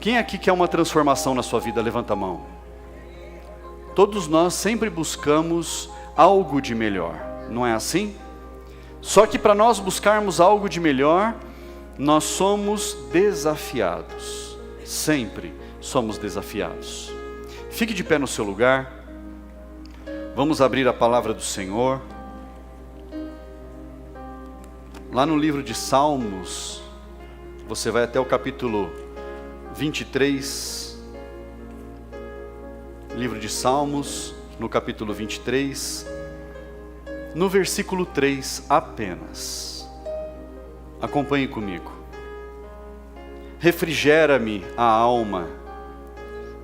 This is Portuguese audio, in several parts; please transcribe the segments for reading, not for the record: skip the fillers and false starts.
Quem aqui quer uma transformação na sua vida? Levanta a mão. Todos nós sempre buscamos algo de melhor, não é assim? Só que para nós buscarmos algo de melhor, nós somos desafiados. Sempre somos desafiados. Fique de pé no seu lugar. Vamos abrir a palavra do Senhor. Lá no livro de Salmos, você vai até o capítulo 23. Livro de Salmos, no capítulo 23, no versículo 3 apenas. Acompanhe comigo. Refrigera-me a alma,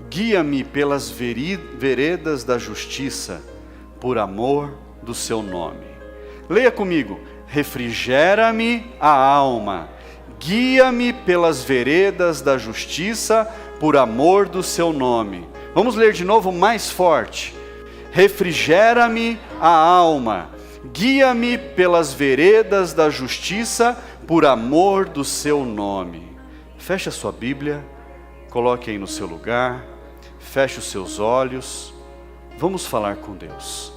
guia-me pelas veredas da justiça, por amor do seu nome. Leia comigo. Refrigera-me a alma, guia-me pelas veredas da justiça, por amor do seu nome. Vamos ler de novo mais forte. Refrigera-me a alma, guia-me pelas veredas da justiça, por amor do seu nome. Feche a sua Bíblia, coloque aí no seu lugar, feche os seus olhos, vamos falar com Deus.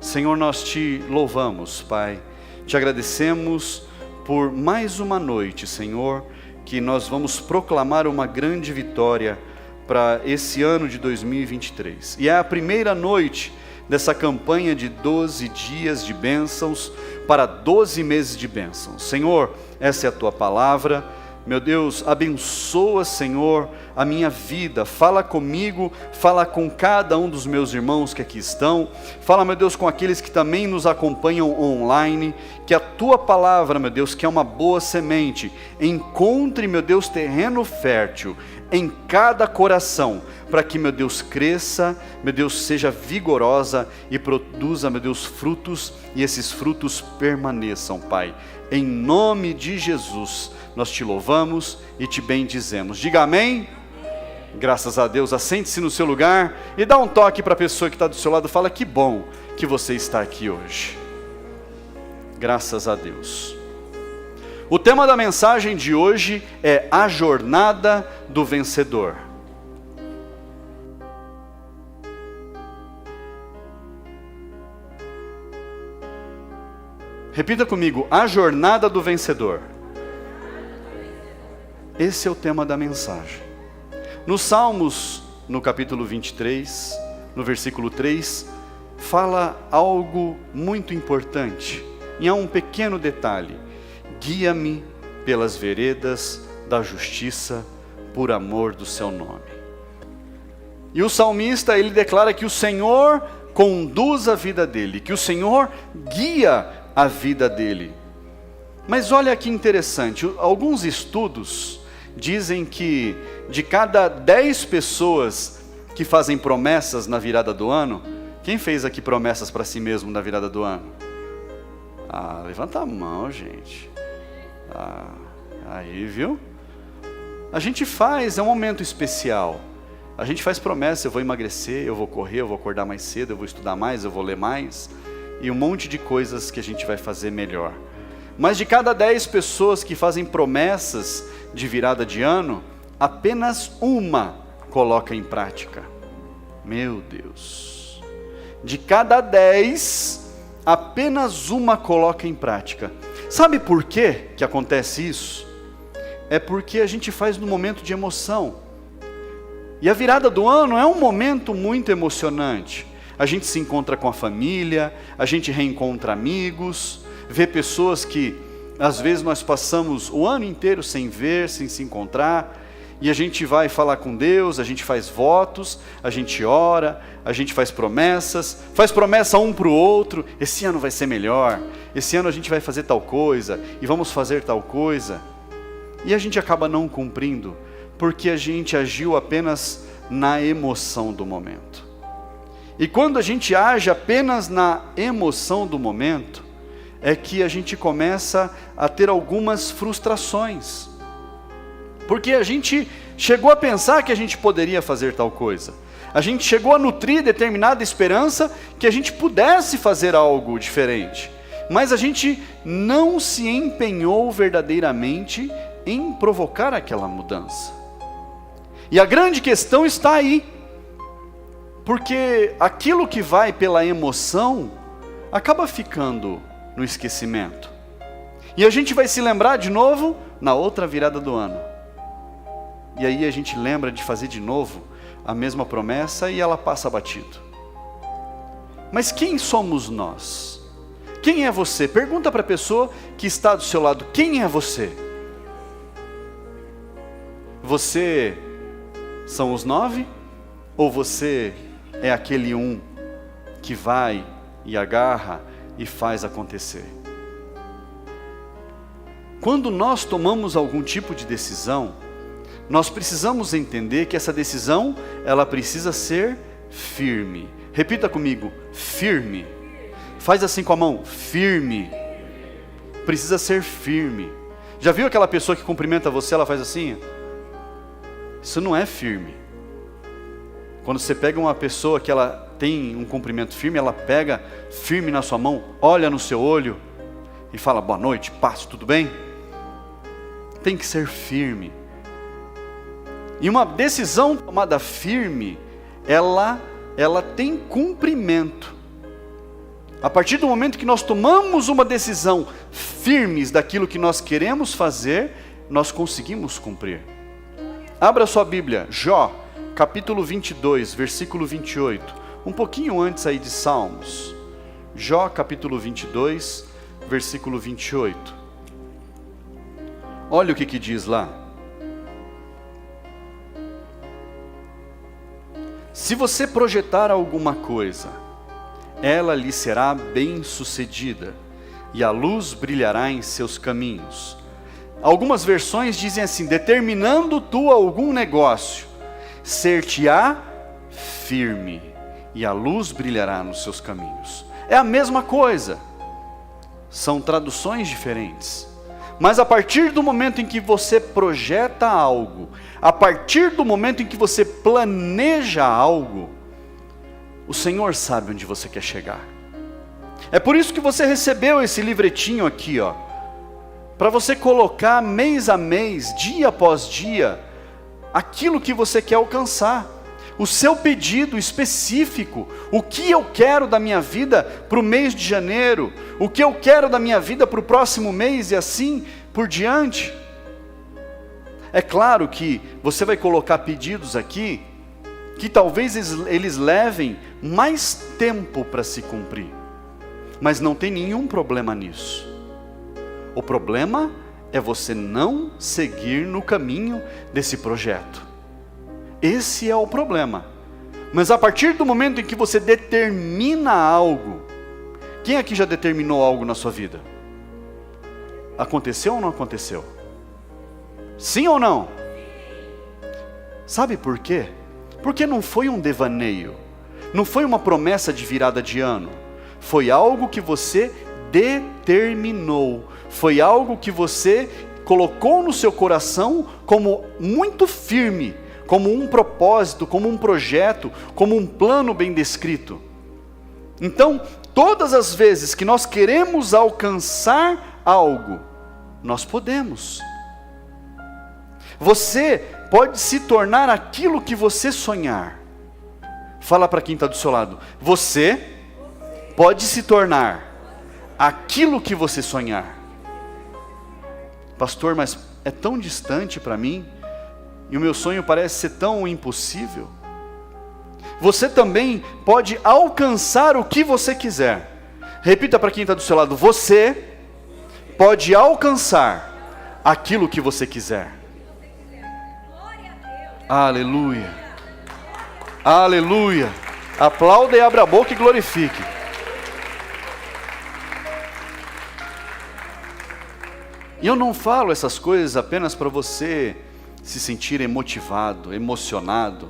Senhor, nós te louvamos, Pai, te agradecemos por mais uma noite, Senhor, que nós vamos proclamar uma grande vitória para esse ano de 2023. E é a primeira noite dessa campanha de 12 dias de bênçãos para 12 meses de bênçãos. Senhor, essa é a tua palavra. Meu Deus, abençoa, Senhor, a minha vida. Fala comigo, fala com cada um dos meus irmãos que aqui estão. Fala, meu Deus, com aqueles que também nos acompanham online. Que a tua palavra, meu Deus, que é uma boa semente, encontre, meu Deus, terreno fértil em cada coração, para que, meu Deus, cresça, meu Deus, seja vigorosa e produza, meu Deus, frutos, e esses frutos permaneçam, Pai. Em nome de Jesus, nós te louvamos e te bendizemos. Diga amém. Graças a Deus. Assente-se no seu lugar e dá um toque para a pessoa que está do seu lado. Fala, que bom que você está aqui hoje. Graças a Deus. O tema da mensagem de hoje é a jornada do vencedor. Repita comigo, a jornada do vencedor. Esse é o tema da mensagem. Nos Salmos, no capítulo 23, no versículo 3, fala algo muito importante. E há um pequeno detalhe. Guia-me pelas veredas da justiça, por amor do seu nome. E o salmista, ele declara que o Senhor conduz a vida dele, que o Senhor guia a vida dele. Mas olha que interessante, alguns estudos dizem que de cada 10 pessoas que fazem promessas na virada do ano, quem fez aqui promessas para si mesmo na virada do ano? Levanta a mão, gente. Aí, viu? A gente faz, é um momento especial. A gente faz promessa, eu vou emagrecer, eu vou correr, eu vou acordar mais cedo, eu vou estudar mais, eu vou ler mais. E um monte de coisas que a gente vai fazer melhor. Mas de cada 10 pessoas que fazem promessas de virada de ano, apenas uma coloca em prática. Meu Deus. De cada 10, apenas uma coloca em prática. Sabe por quê que acontece isso? É porque a gente faz no momento de emoção. E a virada do ano é um momento muito emocionante. A gente se encontra com a família, a gente reencontra amigos, vê pessoas que às vezes nós passamos o ano inteiro sem ver, sem se encontrar, e a gente vai falar com Deus, a gente faz votos, a gente ora, a gente faz promessa um para o outro. Esse ano vai ser melhor, esse ano a gente vai fazer tal coisa, e vamos fazer tal coisa, e a gente acaba não cumprindo, porque a gente agiu apenas na emoção do momento. E quando a gente age apenas na emoção do momento, é que a gente começa a ter algumas frustrações. Porque a gente chegou a pensar que a gente poderia fazer tal coisa. A gente chegou a nutrir determinada esperança que a gente pudesse fazer algo diferente. Mas a gente não se empenhou verdadeiramente em provocar aquela mudança. E a grande questão está aí, porque aquilo que vai pela emoção acaba ficando no esquecimento. E a gente vai se lembrar de novo na outra virada do ano. E aí a gente lembra de fazer de novo a mesma promessa e ela passa batido. Mas quem somos nós? Quem é você? Pergunta para a pessoa que está do seu lado, quem é você? Você são os 9? Ou você é aquele um que vai e agarra e faz acontecer? Quando nós tomamos algum tipo de decisão, nós precisamos entender que essa decisão, ela precisa ser firme. Repita comigo, firme. Faz assim com a mão, firme. Precisa ser firme. Já viu aquela pessoa que cumprimenta você, ela faz assim? Isso não é firme. Quando você pega uma pessoa que ela tem um cumprimento firme, ela pega firme na sua mão, olha no seu olho e fala, boa noite, paz, tudo bem? Tem que ser firme. E uma decisão tomada firme, ela tem cumprimento. A partir do momento que nós tomamos uma decisão firmes daquilo que nós queremos fazer, nós conseguimos cumprir. Abra sua Bíblia, Jó, capítulo 22, versículo 28. Um pouquinho antes aí de Salmos. Jó, capítulo 22, versículo 28. Olha o que diz lá. Se você projetar alguma coisa, ela lhe será bem-sucedida, e a luz brilhará em seus caminhos. Algumas versões dizem assim, determinando tu algum negócio, ser-te-á firme, e a luz brilhará nos seus caminhos. É a mesma coisa, são traduções diferentes. Mas a partir do momento em que você projeta algo, a partir do momento em que você planeja algo, o Senhor sabe onde você quer chegar. É por isso que você recebeu esse livretinho aqui, ó, para você colocar mês a mês, dia após dia, aquilo que você quer alcançar, o seu pedido específico, o que eu quero da minha vida para o mês de janeiro, o que eu quero da minha vida para o próximo mês e assim por diante. É claro que você vai colocar pedidos aqui, que talvez eles levem mais tempo para se cumprir, mas não tem nenhum problema nisso. O problema é você não seguir no caminho desse projeto. Esse é o problema. Mas a partir do momento em que você determina algo, quem aqui já determinou algo na sua vida? Aconteceu ou não aconteceu? Sim ou não? Sabe por quê? Porque não foi um devaneio, não foi uma promessa de virada de ano, foi algo que você determinou, foi algo que você colocou no seu coração como muito firme, como um propósito, como um projeto, como um plano bem descrito. Então, todas as vezes que nós queremos alcançar algo, nós podemos. Você pode se tornar aquilo que você sonhar. Fala para quem está do seu lado. Você pode se tornar aquilo que você sonhar. Pastor, mas é tão distante para mim, e o meu sonho parece ser tão impossível. Você também pode alcançar o que você quiser. Repita para quem está do seu lado. Você pode alcançar aquilo que você quiser. Aleluia. Aleluia. Aplauda e abra a boca e glorifique. E eu não falo essas coisas apenas para você se sentir motivado, emocionado.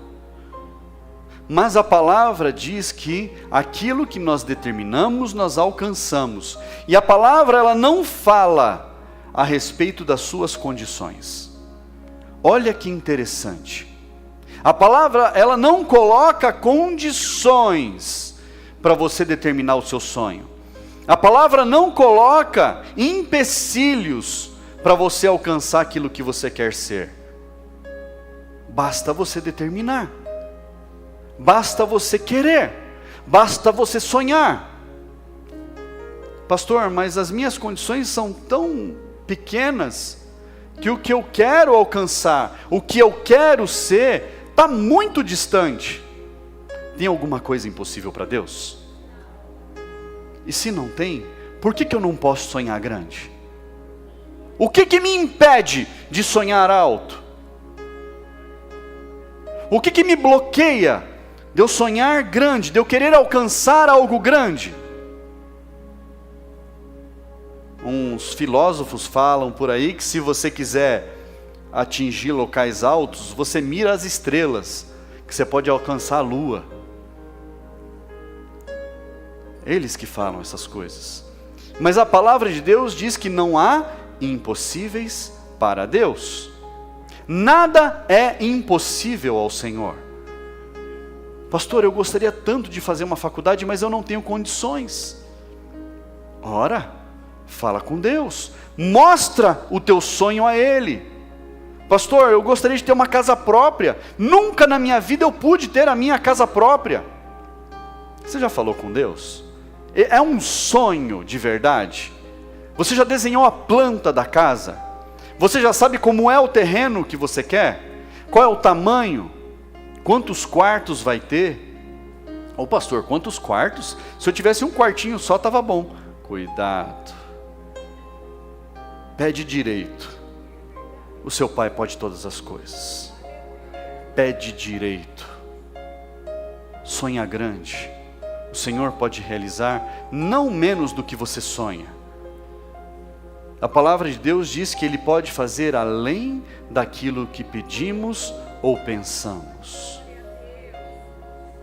Mas a palavra diz que aquilo que nós determinamos, nós alcançamos. E a palavra, ela não fala a respeito das suas condições. Olha que interessante. A palavra, ela não coloca condições para você determinar o seu sonho. A palavra não coloca empecilhos para você alcançar aquilo que você quer ser. Basta você determinar. Basta você querer. Basta você sonhar. Pastor, mas as minhas condições são tão pequenas que o que eu quero alcançar, o que eu quero ser, está muito distante. Tem alguma coisa impossível para Deus? E se não tem, por que eu não posso sonhar grande? O que me impede de sonhar alto? O que me bloqueia de eu sonhar grande, de eu querer alcançar algo grande? Uns filósofos falam por aí que se você quiser atingir locais altos, você mira as estrelas, que você pode alcançar a lua. Eles que falam essas coisas. Mas a palavra de Deus diz que não há impossíveis para Deus. Nada é impossível ao Senhor. Pastor, eu gostaria tanto de fazer uma faculdade, mas eu não tenho condições. Ora, fala com Deus, mostra o teu sonho a Ele. Pastor, eu gostaria de ter uma casa própria, nunca na minha vida eu pude ter a minha casa própria. Você já falou com Deus? É um sonho de verdade? Você já desenhou a planta da casa? Você já sabe como é o terreno que você quer? Qual é o tamanho? Quantos quartos vai ter? Ô pastor, quantos quartos? Se eu tivesse um quartinho só estava bom. Cuidado. Pede direito. O seu pai pode todas as coisas. Pede direito. Sonha grande. O Senhor pode realizar não menos do que você sonha. A palavra de Deus diz que Ele pode fazer além daquilo que pedimos ou pensamos.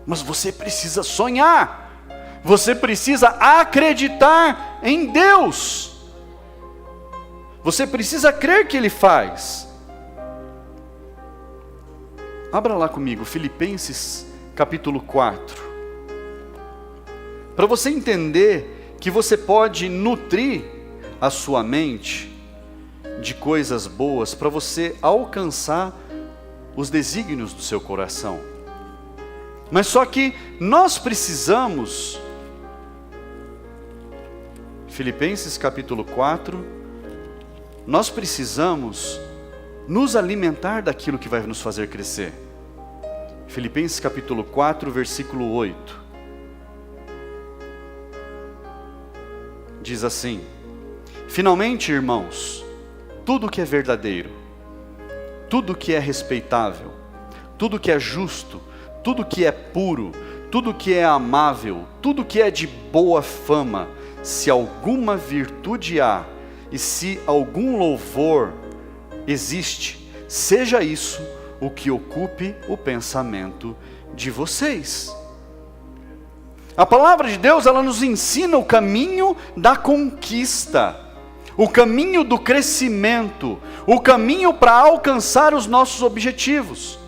Mas você precisa sonhar. Você precisa acreditar em Deus. Você precisa crer que Ele faz. Abra lá comigo, Filipenses capítulo 4. Para você entender que você pode nutrir a sua mente de coisas boas, para você alcançar os desígnios do seu coração. Mas só que nós precisamos, Filipenses capítulo 4, nós precisamos nos alimentar daquilo que vai nos fazer crescer. Filipenses capítulo 4, versículo 8. Diz assim: finalmente, irmãos, tudo que é verdadeiro, tudo que é respeitável, tudo que é justo, tudo que é puro, tudo que é amável, tudo que é de boa fama, se alguma virtude há, e se algum louvor existe, seja isso o que ocupe o pensamento de vocês. A palavra de Deus, ela nos ensina o caminho da conquista, o caminho do crescimento, o caminho para alcançar os nossos objetivos.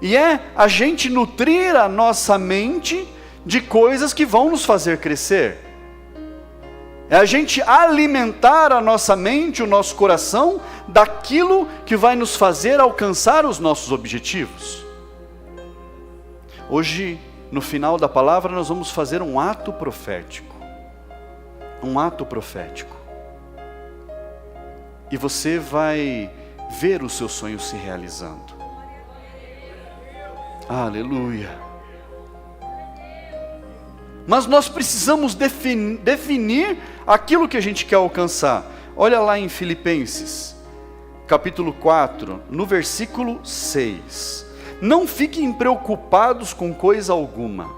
E é a gente nutrir a nossa mente de coisas que vão nos fazer crescer. É a gente alimentar a nossa mente, o nosso coração, daquilo que vai nos fazer alcançar os nossos objetivos. Hoje, no final da palavra, nós vamos fazer um ato profético. Um ato profético. E você vai ver o seu sonho se realizando. Aleluia. Mas nós precisamos definir aquilo que a gente quer alcançar. Olha lá em Filipenses, capítulo 4, no versículo 6. Não fiquem preocupados com coisa alguma,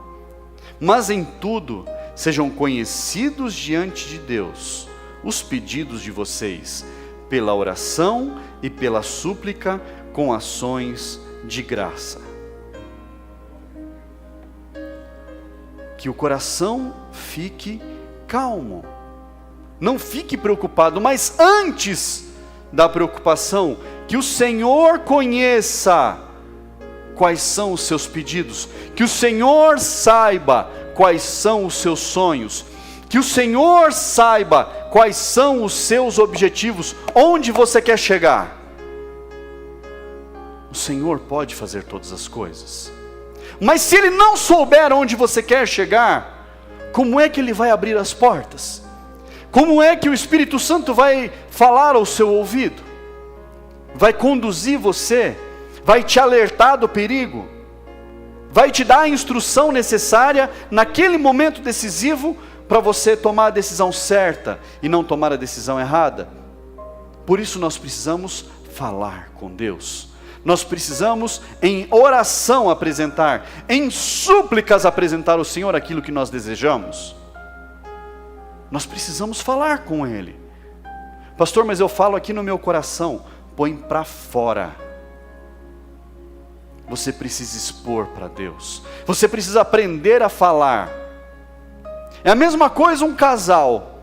mas em tudo sejam conhecidos diante de Deus os pedidos de vocês, pela oração e pela súplica com ações de graça. Que o coração fique calmo, não fique preocupado, mas antes da preocupação, que o Senhor conheça quais são os seus pedidos, que o Senhor saiba quais são os seus sonhos, que o Senhor saiba quais são os seus objetivos, onde você quer chegar. o Senhor pode fazer todas as coisas. Mas se Ele não souber onde você quer chegar, como é que Ele vai abrir as portas? Como é que o Espírito Santo vai falar ao seu ouvido? Vai conduzir você? Vai te alertar do perigo? Vai te dar a instrução necessária naquele momento decisivo para você tomar a decisão certa e não tomar a decisão errada? Por isso nós precisamos falar com Deus. Nós precisamos em oração apresentar, em súplicas apresentar ao Senhor aquilo que nós desejamos. Nós precisamos falar com Ele. Pastor, mas eu falo aqui no meu coração. Põe para fora. Você precisa expor para Deus. Você precisa aprender a falar. É a mesma coisa um casal.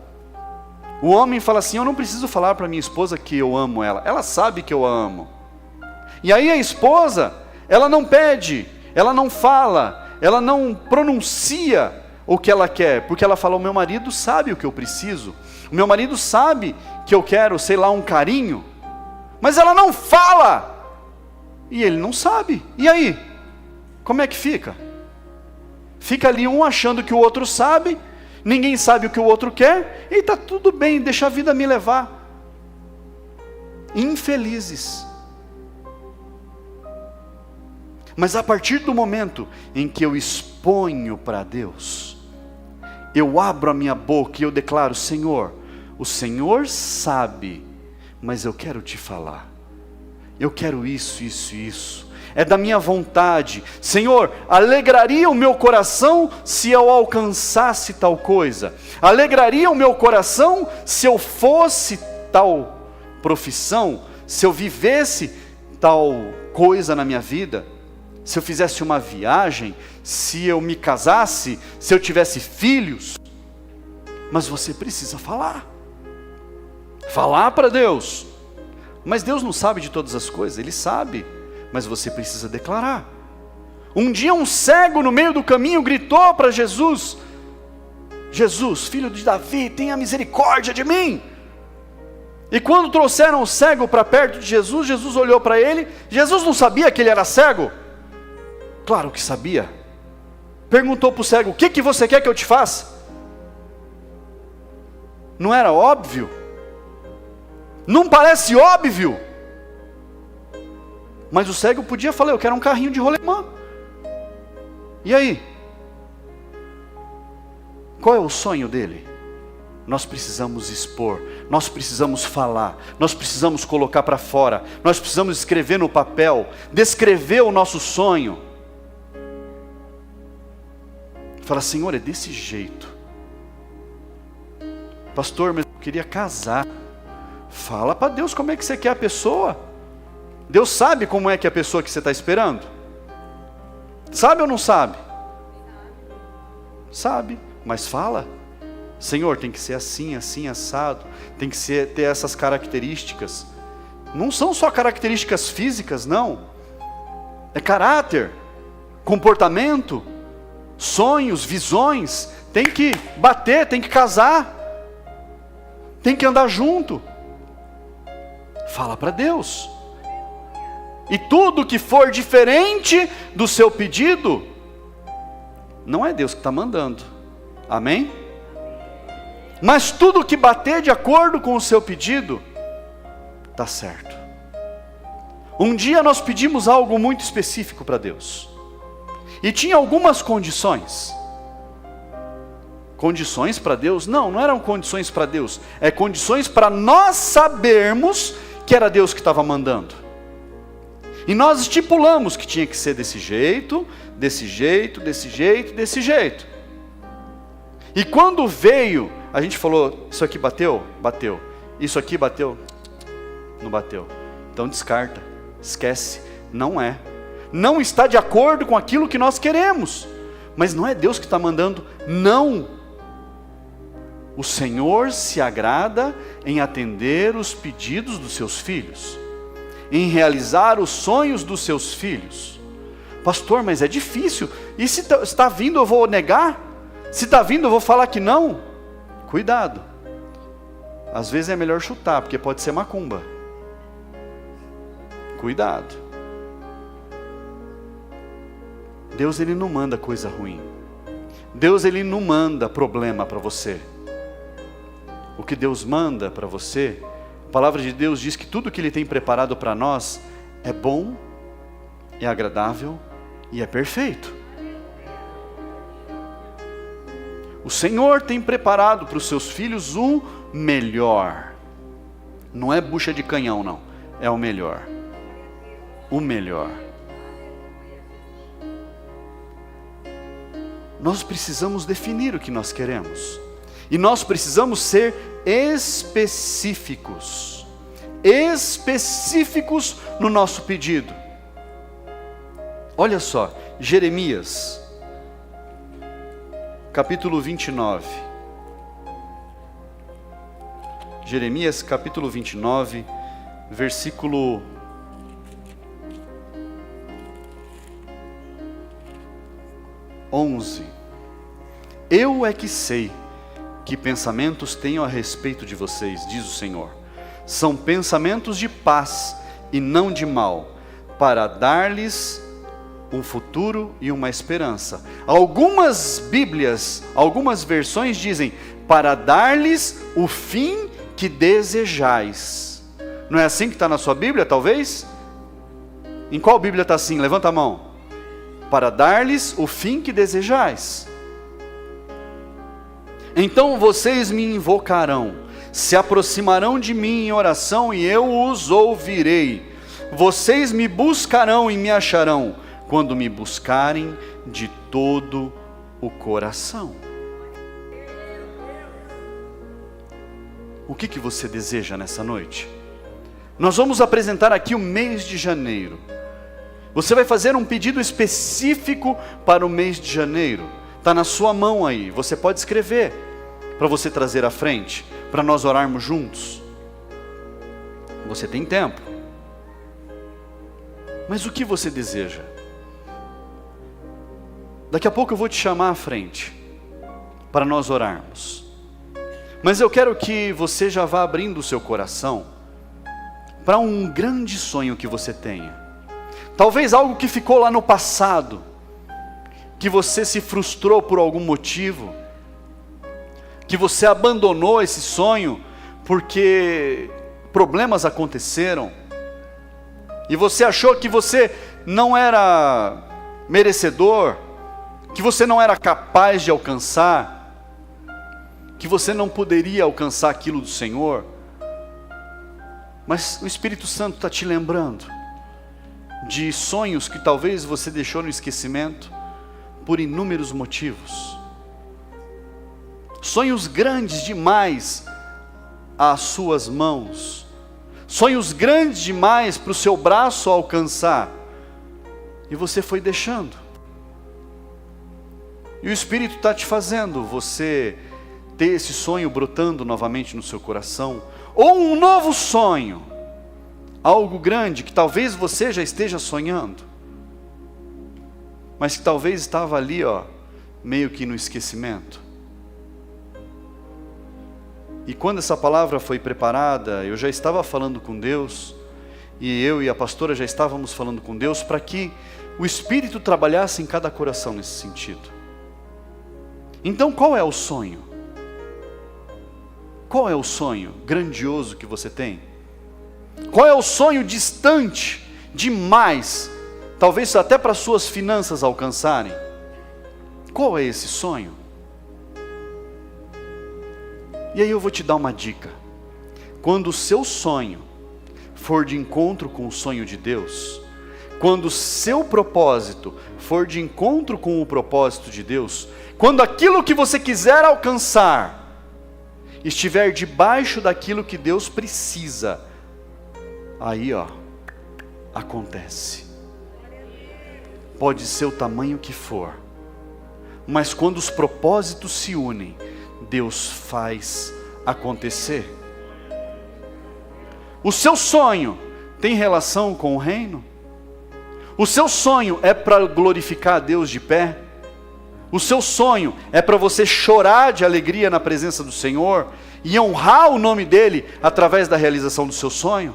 O homem fala assim: eu não preciso falar para minha esposa que eu amo ela. Ela sabe que eu a amo. E aí a esposa, ela não pede, ela não fala, ela não pronuncia o que ela quer, porque ela fala: o meu marido sabe o que eu preciso, o meu marido sabe que eu quero, sei lá, um carinho, mas ela não fala, e ele não sabe. E aí? Como é que fica? Fica ali um achando que o outro sabe, ninguém sabe o que o outro quer, e está tudo bem, deixa a vida me levar. Infelizes. Mas a partir do momento em que eu exponho para Deus, eu abro a minha boca e eu declaro: Senhor, o Senhor sabe, mas eu quero te falar. Eu quero isso, isso, isso. É da minha vontade. Senhor, alegraria o meu coração se eu alcançasse tal coisa. Alegraria o meu coração se eu fosse tal profissão, se eu vivesse tal coisa na minha vida. Se eu fizesse uma viagem, se eu me casasse, se eu tivesse filhos. Mas você precisa falar. Falar para Deus. Mas Deus não sabe de todas as coisas, Ele sabe. Mas você precisa declarar. Um dia um cego no meio do caminho gritou para Jesus: Jesus, filho de Davi, tenha misericórdia de mim. E quando trouxeram o cego para perto de Jesus, Jesus olhou para ele. Jesus não sabia que ele era cego? Claro que sabia. Perguntou para o cego: o que você quer que eu te faça? Não era óbvio? Não parece óbvio? Mas o cego podia falar: eu quero um carrinho de rolemã. E aí? Qual é o sonho dele? Nós precisamos expor, nós precisamos falar, nós precisamos colocar para fora, nós precisamos escrever no papel, descrever o nosso sonho. Fala: Senhor, é desse jeito. Pastor, mas eu queria casar. Fala para Deus como é que você quer a pessoa. Deus sabe como é que é a pessoa que você está esperando. Sabe ou não sabe? Sabe, mas fala. Senhor, tem que ser assim, assim, assado. Tem que ter essas características. Não são só características físicas, não. É caráter, comportamento, sonhos, visões. Tem que bater, tem que casar, tem que andar junto. Fala para Deus. E tudo que for diferente do seu pedido, não é Deus que está mandando. Amém? Mas tudo que bater de acordo com o seu pedido, está certo. Um dia nós pedimos algo muito específico para Deus. E tinha algumas condições. Condições para Deus? Não eram condições para Deus. É condições para nós sabermos que era Deus que estava mandando. E nós estipulamos que tinha que ser desse jeito, desse jeito, desse jeito, desse jeito. E quando veio, a gente falou: isso aqui bateu? Bateu. Isso aqui bateu? Não bateu. Então descarta, esquece, não é. Não está de acordo com aquilo que nós queremos. Mas não é Deus que está mandando, não. O Senhor se agrada em atender os pedidos dos seus filhos, em realizar os sonhos dos seus filhos. Pastor, mas é difícil. E se está vindo eu vou negar? Se está vindo eu vou falar que não? Cuidado. Às vezes é melhor chutar, porque pode ser macumba. Cuidado. Deus, Ele não manda coisa ruim. Deus, Ele não manda problema para você. O que Deus manda para você, a palavra de Deus diz que tudo que Ele tem preparado para nós é bom, é agradável e é perfeito. O Senhor tem preparado para os seus filhos o melhor. Não é bucha de canhão, não. É o melhor. O melhor. Nós precisamos definir o que nós queremos. E nós precisamos ser específicos. Específicos no nosso pedido. Olha só, Jeremias, capítulo 29. Jeremias, capítulo 29, versículo 11. Eu é que sei que pensamentos tenho a respeito de vocês, diz o Senhor. São pensamentos de paz e não de mal, para dar-lhes um futuro e uma esperança. Algumas Bíblias, algumas versões dizem, para dar-lhes o fim que desejais. Não é assim que está na sua Bíblia, talvez? Em qual Bíblia está assim? Levanta a mão. Para dar-lhes o fim que desejais. Então vocês me invocarão, se aproximarão de mim em oração e eu os ouvirei. Vocês me buscarão e me acharão, quando me buscarem de todo o coração. O que você deseja nessa noite? Nós vamos apresentar aqui o mês de janeiro. Você vai fazer um pedido específico para o mês de janeiro. Está na sua mão aí, você pode escrever, para você trazer à frente, para nós orarmos juntos. Você tem tempo. Mas o que você deseja? Daqui a pouco eu vou te chamar à frente, para nós orarmos. Mas eu quero que você já vá abrindo o seu coração, para um grande sonho que você tenha. Talvez algo que ficou lá no passado, que você se frustrou por algum motivo, que você abandonou esse sonho, porque problemas aconteceram, e você achou que você não era merecedor, que você não era capaz de alcançar, que você não poderia alcançar aquilo do Senhor. Mas o Espírito Santo está te lembrando de sonhos que talvez você deixou no esquecimento por inúmeros motivos. Sonhos grandes demais às suas mãos, sonhos grandes demais para o seu braço alcançar, e você foi deixando. E o Espírito está te fazendo você ter esse sonho brotando novamente no seu coração, ou um novo sonho, algo grande que talvez você já esteja sonhando, mas que talvez estava ali, meio que no esquecimento. E quando essa palavra foi preparada, eu já estava falando com Deus, e eu e a pastora já estávamos falando com Deus, para que o Espírito trabalhasse em cada coração nesse sentido. Então qual é o sonho? Qual é o sonho grandioso que você tem? Qual é o sonho distante demais, talvez até para suas finanças alcançarem? Qual é esse sonho? E aí eu vou te dar uma dica. Quando o seu sonho for de encontro com o sonho de Deus, quando o seu propósito for de encontro com o propósito de Deus, quando aquilo que você quiser alcançar estiver debaixo daquilo que Deus precisa, aí acontece. Pode ser o tamanho que for, mas quando os propósitos se unem, Deus faz acontecer. O seu sonho tem relação com o reino? O seu sonho é para glorificar a Deus de pé? O seu sonho é para você chorar de alegria na presença do Senhor e honrar o nome dEle através da realização do seu sonho?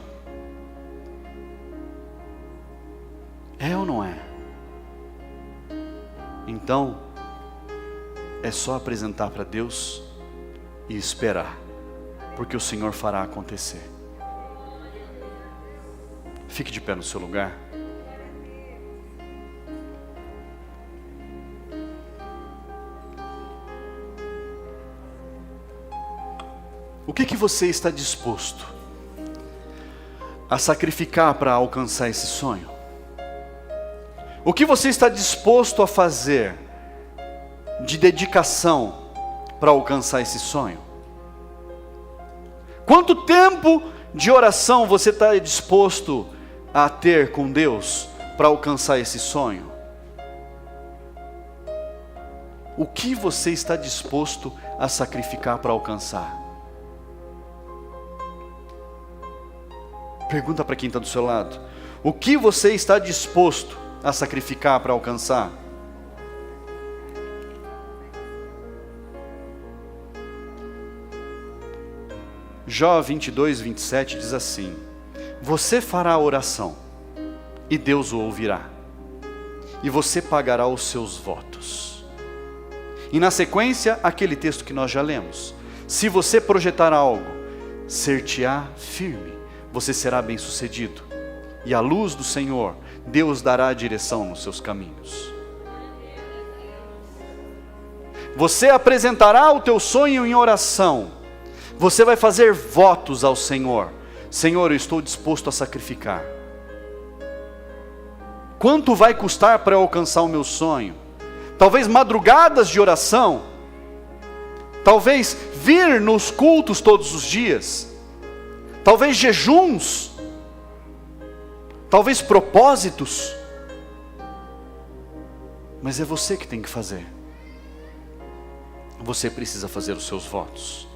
É ou não é? então é só apresentar para Deus e esperar, porque o Senhor fará acontecer. Fique de pé no seu lugar. O que você está disposto a sacrificar para alcançar esse sonho? O que você está disposto a fazer de dedicação para alcançar esse sonho? Quanto tempo de oração você está disposto a ter com Deus para alcançar esse sonho? O que você está disposto a sacrificar para alcançar? Pergunta para quem está do seu lado. O que você está disposto a sacrificar para alcançar? Jó 22, 27 diz assim: você fará oração, e Deus o ouvirá, e você pagará os seus votos. E na sequência, aquele texto que nós já lemos: se você projetar algo, ser-te-á firme, você será bem sucedido, e a luz do Senhor, Deus dará a direção nos seus caminhos. Você apresentará o teu sonho em oração, você vai fazer votos ao Senhor. Senhor, eu estou disposto a sacrificar. Quanto vai custar para eu alcançar o meu sonho? Talvez madrugadas de oração, talvez vir nos cultos todos os dias, talvez jejuns, talvez propósitos, mas é você que tem que fazer. Você precisa fazer os seus votos.